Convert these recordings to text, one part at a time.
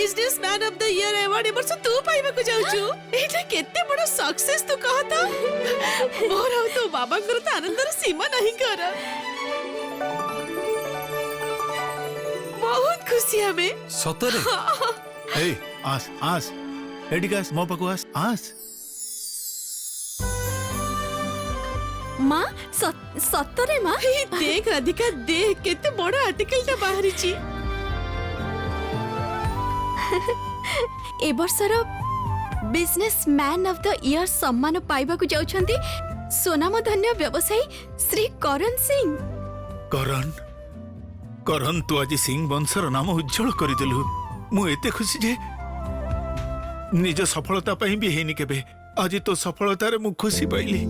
Businessman of the year award Ebers तू पाइबा को जाउछु एटा केते बड़ सक्सेस तू कहता मोर हो तो बाबा कर त आनंदर सीमा नहीं कर बहुत खुशी हमें सतरे ए आस आस एडिकास मो पको आस माँ सतरे माँ देख राधिका देख केते बड़ आर्टिकल ता बाहरी छी ए वर्षर बिजनेसमैन ऑफ द ईयर सम्मान पाइबा को जाउछंती सोनामधन्य व्यवसायी श्री करण सिंह। करण करण तू आज सिंह वंशर नाम उज्जवल करदेलु मु एते खुशी जे निज सफलता पई भी हेनी केबे आज तो सफलता रे मु खुशी पाइली।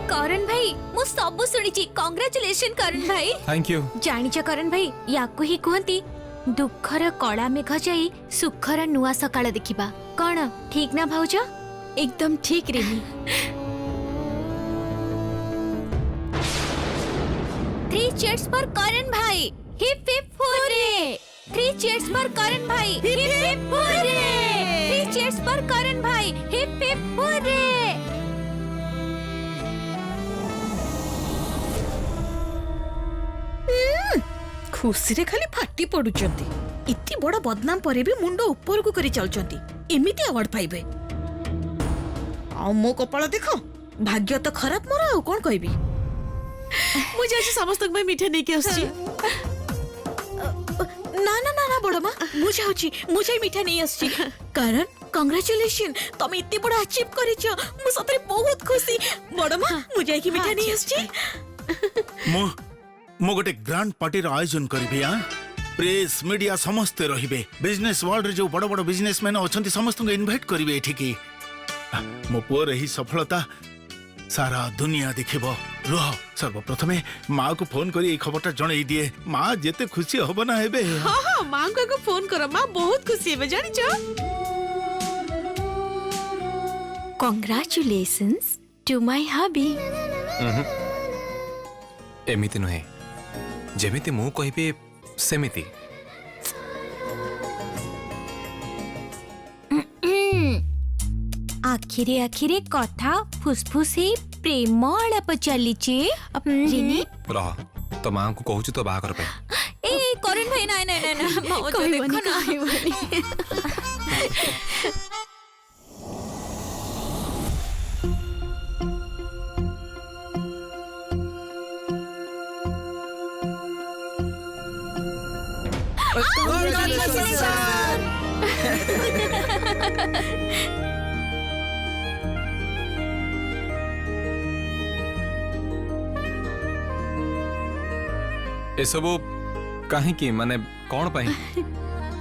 करण भाई मु सब सुनिची कांग्रेचुलेशन करण भाई। Thank you. जानिच करण भाई याकु ही कहती दुखर कला मेघ जाई सुखर नुआ सकाळ देखिबा कौन ठीक ना भाउज एकदम ठीक रेनी। 3 cheers for करण भाई hip hip hurray. 3 cheers for करण भाई hip hip hurray. 3 cheers for करण भाई हिप हिप हुर्रे। खुशी रे खाली फाटी पडुचंती इति बड़ा बदनाम परे भी मुंडो ऊपर को करी चलचंती एमिति अवार्ड पाइबे आ मो कपाल देखो भाग्य तो खराब मोर आ कोन कहबी मु जाछि समस्त में मीठा नै के आछी ना ना ना ना बड़ा मां मु जाई मीठा नै आछी कारण कांग्रेचुलेशन तुम इति बड़ा अचीव करिछो मु सतरे बहुत खुशी बड़ा मां मु जाई की मीठा नै आछी मो गोटे ग्रांड पार्टी आयोजन करी प्रेस मीडिया समस्ते रहिबे बिजनेस वर्ल्ड रे जो बड़ बड़ बिजनेसमैन अछंती समस्त को इनवाइट करिवे एठिकी मो पुअर ही सफलता सारा दुनिया देखिबो रह सर्वप्रथमे माँ को फोन करी खबरटा जणै दिए माँ जेते खुशी होबो ना हेबे। हां हां माँ को फोन करो माँ बहुत खुशी हेबे जानि छ। कांग्रेचुलेशंस टू माय हबी। एमिति नहे जेमिति मु कहिबे सेमिति। आखिरे आखिरे कथा फुसफुस ही प्रेम आलाप चलीचे रिनी रह तो मां को कहूछु तो बाहा कर पे ए करण भाई ना ना ना मो तो देखो ना ए सबो काहे की माने कोन पाई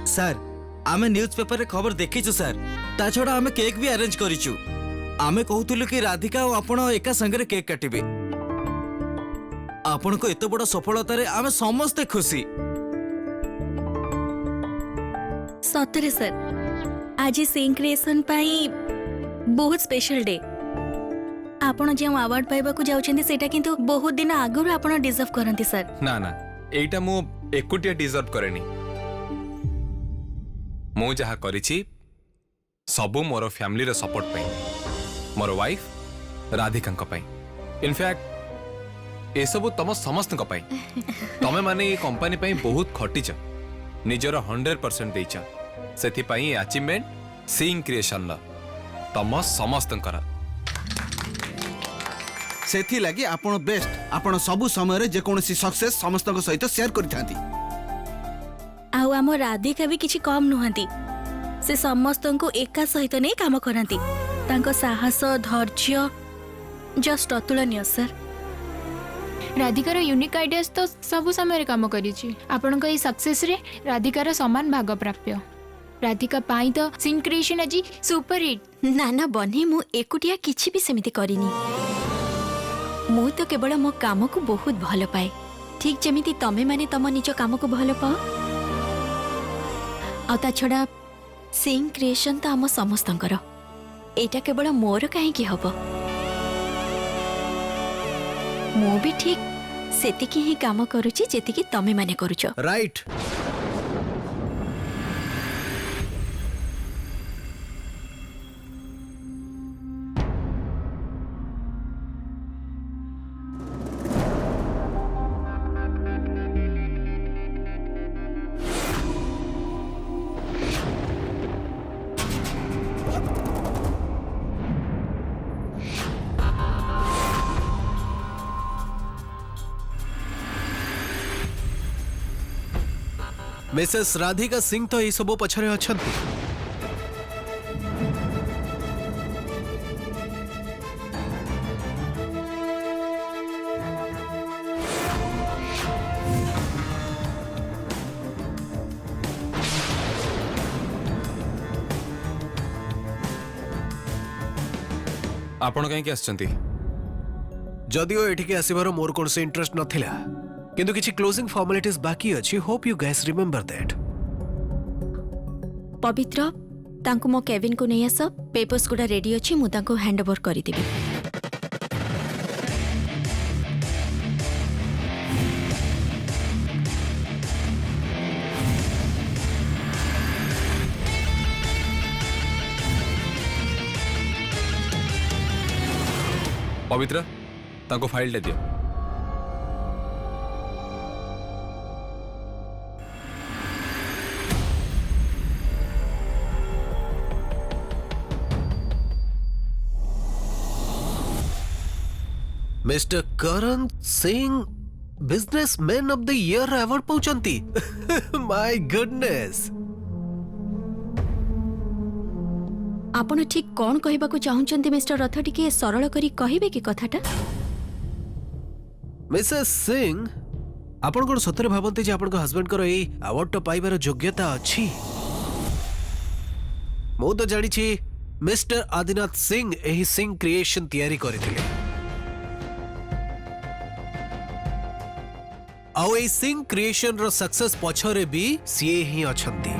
सर आमे न्यूज़ पेपर रे खबर देखिछु सर ता छोड़ा आमे केक भी अरेंज करिछु आमे कहूतलु कि राधिका और आपण एका संगे केक काटिबे आपण को एतो बड़ सफलता रे आमे समस्त खुशी। सतरे सर आज सिंह क्रिएशन पाई बहुत स्पेशल डे आपण जे अवार्ड पाइबा को जाउछन्ती सेटा किंतु बहुत दिन आगुर आपण डिजर्व करंती सर। ना ना एटा मु एकुटिया डिजर्व करेनी मु जहा करिछि सबु मोर फैमिली रे सपोर्ट पई मोर वाइफ राधिका को पई इनफैक्ट ए सबु तम समस्त को पई तमे माने कंपनी पई बहुत खटिछ निजर 100% देइछ सेथि पई अचीवमेंट सिंह क्रिएशन ला तम समस्त कर सेथि लागि आपण बेस्ट आपण सबु समय रे जे कोनोसी सक्सेस समस्त को सहित शेयर करिथांती। आउ आम राधिका भी किछि कम नुहंती से समस्तंको एका सहित नै काम करंती तांको साहस धैर्य जस्ट अतुलनीय सर राधिकार यूनिक आइडियाज तो सब समय काम करिछि आपनका ई सक्सेस रे राधिकार समान भाग प्राप्य राधिका पाई तो सीन क्रिएशन आज सुपर हिट ना ना बने मु एकुटिया किछि भी सेमिति करिनी मु तो केवल मो काम को बहुत भल पाए ठीक जेमिति तमे माने तम निज काम को भल पाओ आ ता छड़ा सिंग क्रिएशन तो आम समस्तंकर एटा केवल मोर काहे की हबो मु भी ठीक सेतिकी ही काम करूची जेतिकी तमे माने करूचो राइट मिसेस राधिका सिंह तो ये सब पछरे अछंती आपण कहीं आसचंती जदिओ एठिके आसिबार मोर कोन से इंटरेस्ट नथिला किंतु किछि क्लोजिंग फॉर्मालिटीज बाकी अछि hope you guys remember that पवित्र तांको मो केविन को नै आस पेपर्स गुडा रेडी अछि मु तांको हैंड ओवर करि देबी पवित्र तांको फाइल दे दियो mister Karan Singh businessman of the year award पाउचंती माय गुडनेस आपण ठीक कोन कहबा को चाहुचंती मिस्टर रथ टिके सरल करी कहिबे की कथाटा मिसेस सिंह आपण कोन सतरे भाबंती जे आपण हस्बैंड करो एई अवार्ड तो पाइबार योग्यता अछि मो तो जानि छी मिस्टर आदिनाथ सिंह एही सिंह क्रिएशन तैयारी करथिले आउ एई सिंह क्रिएशन रो सक्सेस पछरे भी सीए ही अछंती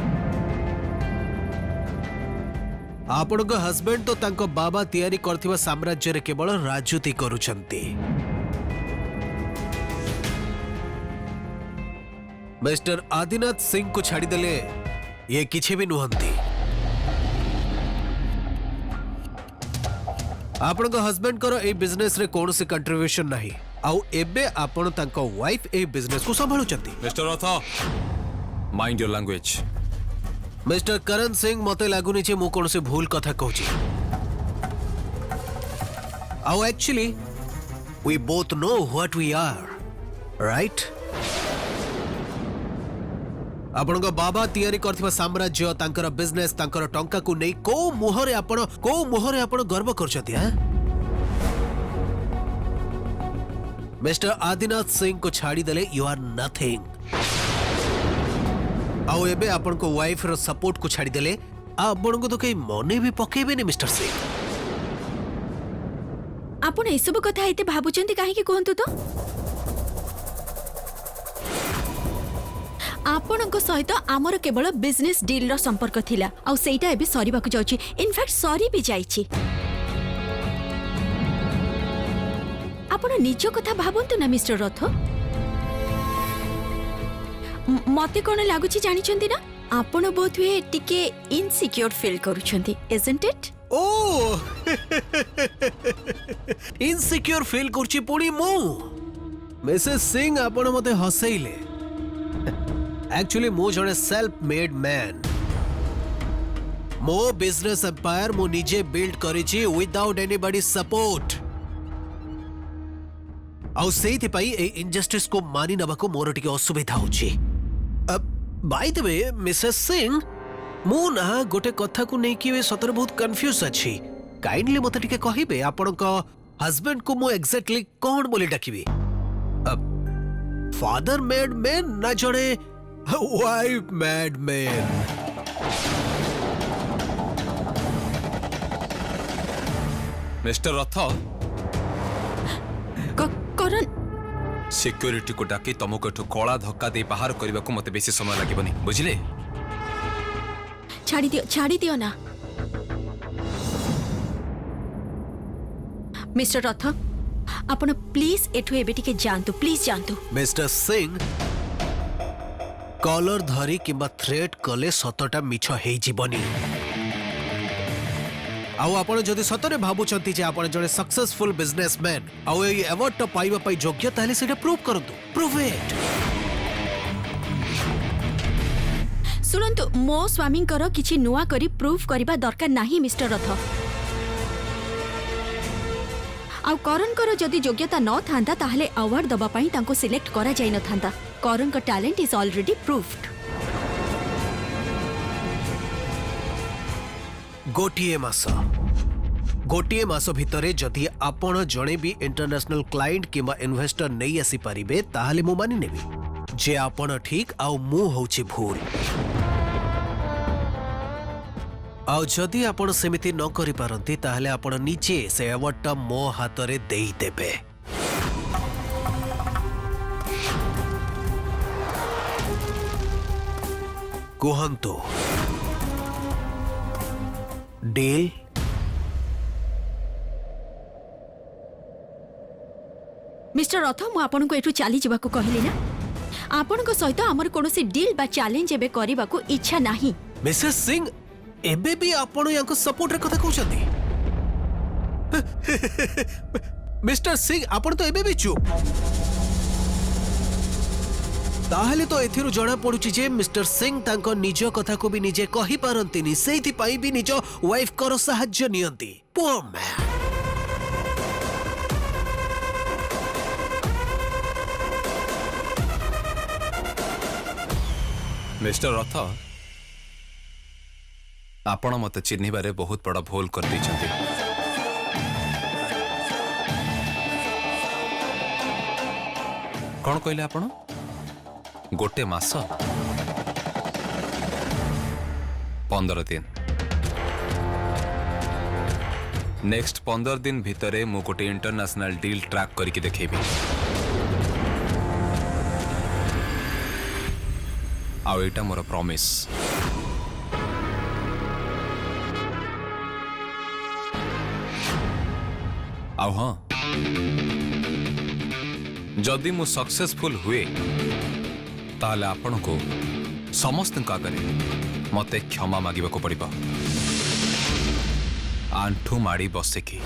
आपणक हस्बैंड तो तांको बाबा तैयारी करथिबा साम्राज्य रे केवल राजनीति करूछंती मिस्टर आदिनाथ सिंह को छाड़ी देले ये किछि भी नुहंती आपणक हस्बैंड करो ए बिजनेस रे कोनोसी कंट्रीब्यूशन नाही आउ एबे आपण तांको वाइफ ए बिजनेस को संभाळुचंती mister Rath mind your language mister Karan Singh मते लागुनी छे मु कोनोसी भूल कथा कहूची आउ actually we both know what we are right आपण बाबा तैयारी करथिबा साम्राज्य तांकर बिजनेस तांकर टंका को नै को मुहरे आपण गर्व करछथि हां मिस्टर आदिनाथ सिंह को छाड़ी देले यू आर नथिंग आउ एबे आपण को वाइफ रो सपोर्ट को छाड़ी देले आपण को तो कई मने भी पकेबे ने मिस्टर सिंह आपण ए सब कथा हेते भाबुचंती काहे की कोहंतु तो आपणको सहित आमर केवल बिजनेस डील रो संपर्क थिला आ सेटा एबे सरीबा को जाउची इनफैक्ट सरी भी जाईची आपण निज कथा भाबंतु ना मिस्टर रथ मते कोन लागुची जानि छंती ना आपण बोथ वे टिके इनसिक्योर फील करूछंती इजंट इट ओ इनसिक्योर फील करची पुणी मु मिसेस सिंह आपण मते हसैले एक्चुअली मो जने सेल्फ मेड मैन मो बिजनेस एम्पायर मो निजे बिल्ड करिची विदाउट एनीबॉडी सपोर्ट आउ सेइथि पई ए इनजस्टिस को मानि नबाको मोर टिके असुविधा होची by the way Mrs Singh मु ना गोटे कथा को नहीं कि सतरे बहुत कंफ्यूज अछि काइंडली मते टिके कहिबे आपन को हस्बैंड को मु एग्जैक्टली कोन बोली डाकिबी फादर मेड मैन ना जड़े वाइफ मेड मैन मिस्टर रथ करण सिक्योरिटी को डाकी तुमको एठू कला धक्का दे बाहर करने को मते बेसी समय लागबनी बुझिले छाड़ी दियो ना मिस्टर रथ आपण प्लीज एठू एबे टिके जानतु प्लीज जानतु मिस्टर सिंह कलर धरी किंबा थ्रेट कले सतटा मिछ हेई जीवनी आउ आपण जदि सतरे भाबुचंती जे आपण जने सक्सेसफुल बिजनेसमैन आउ ए अवार्ड तो पाइबा पई योग्य ताले सेटा प्रूव करंतु प्रूव इट सुनंतु मो स्वामी किछि नुआ करी प्रूफ करबा दरकार नाही मिस्टर रथ आउ करण कर जदि योग्यता न थांता ताहले अवार्ड दबा पई तांको सिलेक्ट करा जाय न थांता करण का टैलेंट इज ऑलरेडी प्रूव्ड गोटिए मास भितरे जदि आपण जणे भी इंटरनेशनल क्लाइंट किंबा इन्वेस्टर नहीं आसी पारिबे ताहले मु मानि नेबी जे आपण ठीक आउ मु होछि भूल आउ जदि आपण सेमिति न करि पारंती ताहले आपण नीचे से अवार्डटा मो हातरे देई देबे कुहंतु डील मिस्टर रथ मु आपन को एठू चली जिबा को कहली ना आपन को सहित हमर कोनोसी डील बा चैलेंज एबे करबा को इच्छा नाही मिसेस सिंह एबे भी आपण याको सपोर्ट रे कथा कहउछंती मिस्टर सिंह आपण तो एबे भी चुप ताहले तो एथिरु जणा पडुची जे मिस्टर सिंह तांको निज कथा को भी निजे कहि पारंतिनी सेति पई भी निज वाइफ कर सहाय्य नियंती पुअर मैन मिस्टर रथ आपण मते चिन्हिबारे बहुत बड़ा भूल कर दैछंती कौन कहले आपण गोटे मास 15 दिन नेक्स्ट 15 दिन भितरे मु गोटे इंटरनेशनल डील ट्रैक करके देखेबी आउ एटा मोर प्रॉमिस आउ हाँ जदि मु सक्सेसफुल हुए ताले आपण को समस्त आगे मते क्षमा मागिबा को पड़िबा आंठू माड़ी बसे की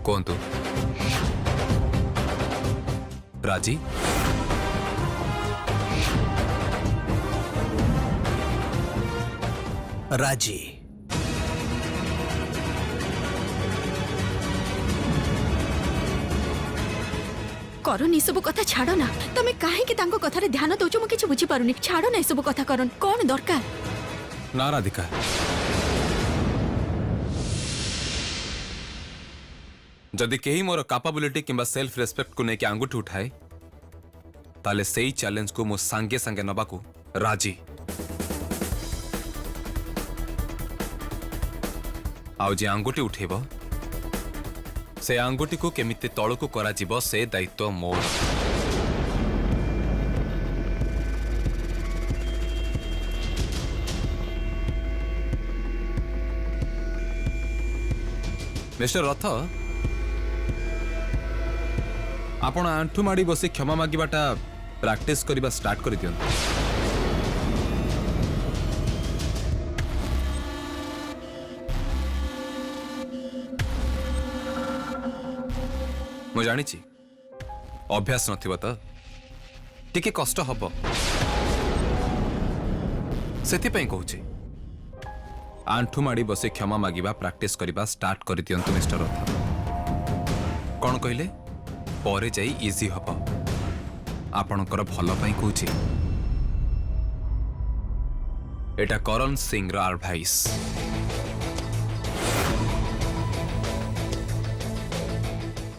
कहतु राजी राजी करण ई सब कथा छाड़ ना तमे काहे कि तांको कथा रे ध्यान दउचो म किछ बुझी पारुनी छाड़ ना ई सब कथा करण कोन दरकार ना राधिका जदि केही मोर कैपेबिलिटी किंबा सेल्फ रेस्पेक्ट को लेके आंगुठी उठाए ताले सेई चैलेंज को मो सांगे सांगे नबाकू राजी आउ जे आंगुठी उठेब से आंगुठी को केमिति तळको करा जीव से दायित्व मोर मिस्टर रथ आपण आंठू माड़ी बसी क्षमा मागिबाटा प्रैक्टिस करबा स्टार्ट कर दियन मु जानी अभ्यास नथिबा त टिके कष्ट हबो सेति पई कहूची आंठू माड़ी बसी क्षमा मागिबा प्रैक्टिस करबा स्टार्ट कर दियंतु मिस्टर रथ कौन कहले परे जाई इजी हब आपणकर भल पाई कहूची एटा करण सिंह रा एडवाइस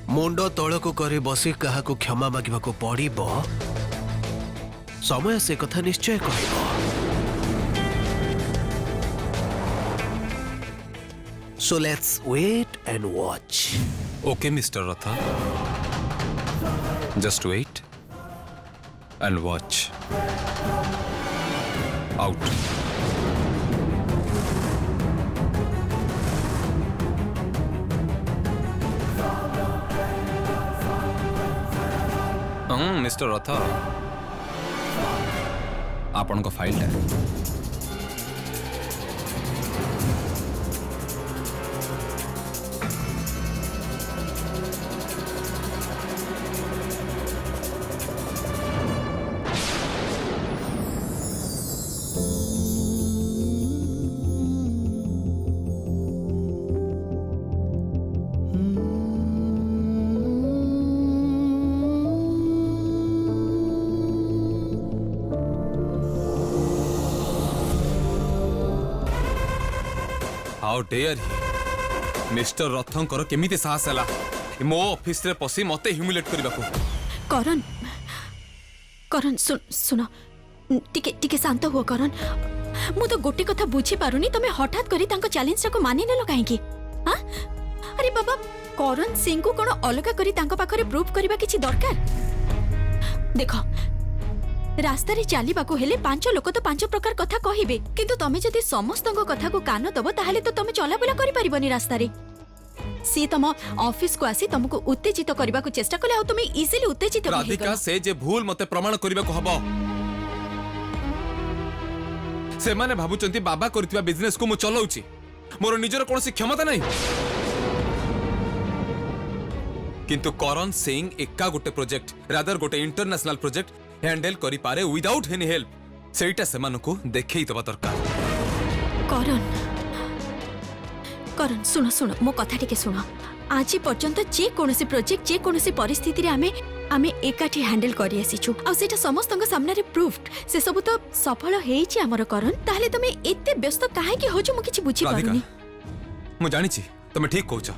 मुंड तलकू कर बसी क्या क्षमा मागिबा को पड़िबो समय से कथा निश्चय कहब सो let's wait and watch okay mister Ratha just wait and watch out mister Ratha आपण को फाइल है how dare he mister Rathankar केमिति साहस हला मो ऑफिस रे पसी मते ह्यूमिलेट करबा को करण करण सुन टिके टिके शांत हुआ करण मु तो गोटे कथा बुझी पारुनी तमे हठात करी तांको चैलेंज को मानि नेलो काहे की हां अरे बाबा करण सिंह को कोन अलगा करी तांको पाखरे प्रूफ करबा किछि दरकार देखो रास्ता रे चलीबा को हेले पांच लोक तो पांच प्रकार कथा कहिबे किंतु तमे जदि समस्तଙ୍କ कथा को कान दबो ताहले तो तमे चलाबुला करि परिबनी रास्ता रे सी तम ऑफिस को आसी तुमको उत्तेजित करबा को चेष्टा कले आ तुमे इजीली उत्तेजित हो राधिका से जे भूल मते प्रमाण करबा को हबो से माने भाबुचंती बाबा करथिबा बिजनेस को मु चलाउची मोर निजर कोनसी क्षमता नहीं किंतु करण सिंह एका गोटे प्रोजेक्ट रादर गोटे इंटरनेशनल प्रोजेक्ट हैंडल करि पारे विदाउट एनी हेल्प सेटा से मानको देखै दबा दरकार करण करण सुनो सुनो मो कथा टिके सुनो आज पर्यंत जे कोनोसी प्रोजेक्ट जे कोनोसी परिस्थिति रे आमे एकाठी हैंडल करि आसीछु आ सेटा समस्तଙ୍କ सामने रे प्रूफ्ड से सब तो सफल हेछि हमर करण ताहले तमे एते व्यस्त काहे कि होछु मु किछि बुझी पारुनी मु जानि छी तमे ठीक कहउछ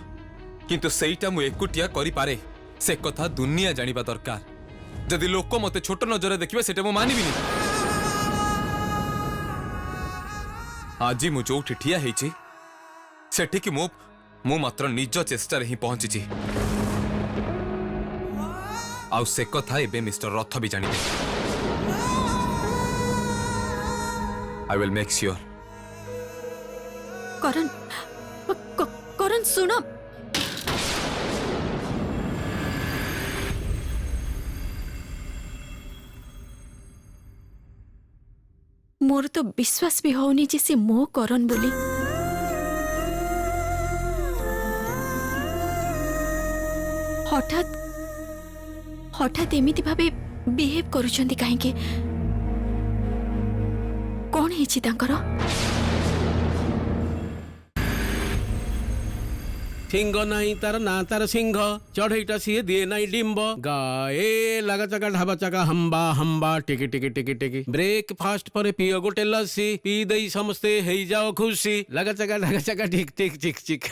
किंतु सेटा मु एकुटिया करि पारे से कथा दुनिया जानिबा दरकार जदि लोक मते छोट नजर देखिबे सेटा मु मानिबिनी आज मु जो ठिठिया हेछि सेठी कि मु मात्र निज चेष्टा रे ही पहुंची छी आउ से कथा एबे मिस्टर रथ भी जानिबे I will make sure Karan Karan सुनो मोर तो विश्वास भी होनी जे से मो करण बोली हठात हठात एमिति भाबे बिहेव करूछंती काहे के कोन हेछि तांकर सिंह नहीं तार ना तार सिंह चढ़ईटा सी दिए नहीं डिम्ब गाए लगा चका ढाबा चका हम्बा हम्बा टिकी टिकी टिकी टिकी ब्रेकफास्ट पर पियो गोटे लस्सी पी दई समस्ते हे जाओ खुशी लगा चका ढागा चका टिक टिक चिक चिक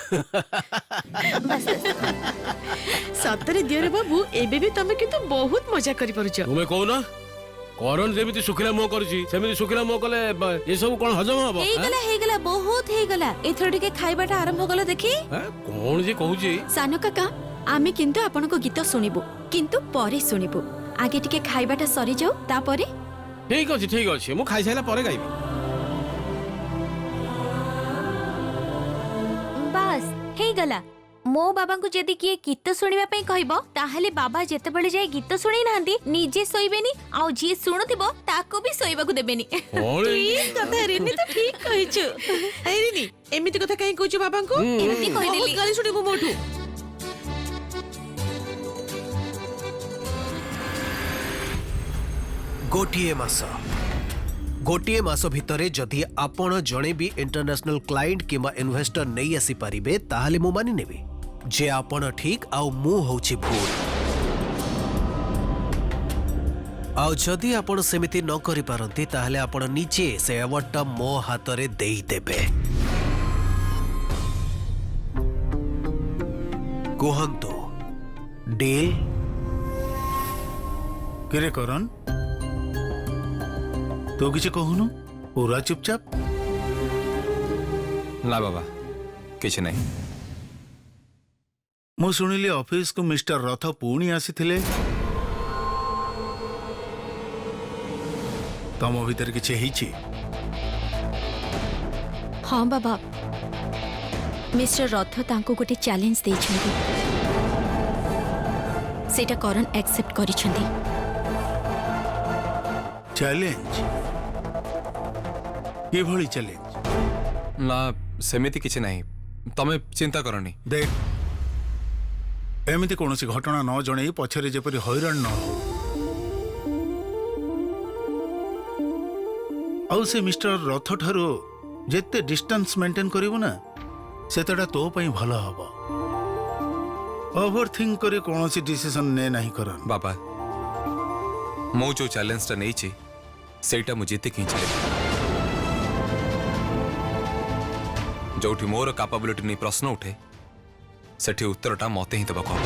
सतरे दियो रे बाबू एबे भी तमे किंतु बहुत मजा करि परुछ तुम्हें कहूना करण जेमिति सुखिला मो करछि सेमिति सुखिला मो कले ए सब कोन हजम हबो हे गला बहुत हे गला एथर टिके खाइबाटा आरंभ कलो देखी कोन जे कहूछि सानो काका आमे किंतु आपन को गीत सुनिबो किंतु परे सुनिबो आगे टिके खाइबाटा सरी जाऊ ता परे ठीक अछि मु खाइ साइला परे गाइबी बस हे गला मो बाबा को जदि किए गीत सुनिबा पई कहबो ताहले बाबा जेते बेले जाय गीत सुनै नांदी निजे सोइबेनी आ जे सुनुतिबो ताको भी सोइबा को देबेनी ठीक कथा रेनी तो ठीक कहिछु ए रेनी एमिति कथा काहे कहछु बाबा को एमिति कहि देली गाली सुनिबो मोठू गोटिए मास भितरे जदि आपण जणे भी इंटरनेशनल क्लाइंट किंबा इन्वेस्टर नहीं आसी पारिबे ताहले मु मानि नेबी जे आपण ठीक आउ मु होछि भूल ଆଉ ଯଦି ଆପଣ ସେମିତି ନ କରିପାରନ୍ତି ତାହେଲେ ଆପଣ ନିଜେ ସେ ଆୱାର୍ଡଟା ମୋ ହାତରେ ଦେଇଦେବେ। କୁହନ୍ତୁ ଡିଲ୍? କିରେ କରନ୍, ତୁ କିଛି କହୁନୁ? ପୁରା ଚୁପଚାପ। ନା ବାବା କିଛି ନାହିଁ। ମୁଁ ଶୁଣିଲି ଅଫିସକୁ ମିଷ୍ଟର ରଥ ପୁଣି ଆସିଥିଲେ। ତମ ଭିତରେ କିଛି ହେଇଛି? ହଁ ବାବା, ମିଷ୍ଟର ରଥ ତାଙ୍କୁ ଗୋଟେ ଚ୍ୟାଲେଞ୍ଜ ଦେଇଛନ୍ତି, ସେଇଟା କରନ୍ ଆକ୍ସେପ୍ଟ କରିଛନ୍ତି। ଚ୍ୟାଲେଞ୍ଜ? କିଭଳି ଚ୍ୟାଲେଞ୍ଜ? ନା ସେମିତି କିଛି ନାହିଁ, ତମେ ଚିନ୍ତା କରନି। ଦେଖ, ଏମିତି କୌଣସି ଘଟଣା ନ ଜଣେଇ ପଛରେ ଯେପରି ହଇରାଣ ନ ହଉ। ଆଉ ସେ ମିଷ୍ଟର ରଥ ଠାରୁ ଯେତେ ଡିଷ୍ଟାନ୍ସ ମେଣ୍ଟେନ୍ କରିବୁ ନା ସେତେଟା ତୋ ପାଇଁ ଭଲ ହବ। ଓଭର ଥିଙ୍କ କରି କୌଣସି ଡିସିସନ ନେ ନାହିଁ କରନ୍। ବାବା ମୁଁ ଯୋଉ ଚ୍ୟାଲେଞ୍ଜଟା ନେଇଛି ସେଇଟା ମୁଁ ଜିତିକି ହିଁ ଚାଲିବି। ଯୋଉଠି ମୋର କାପାବିଲିଟି ନେଇ ପ୍ରଶ୍ନ ଉଠେ ସେଠି ଉତ୍ତରଟା ମତେ ହିଁ ଦେବାକୁ ହବ।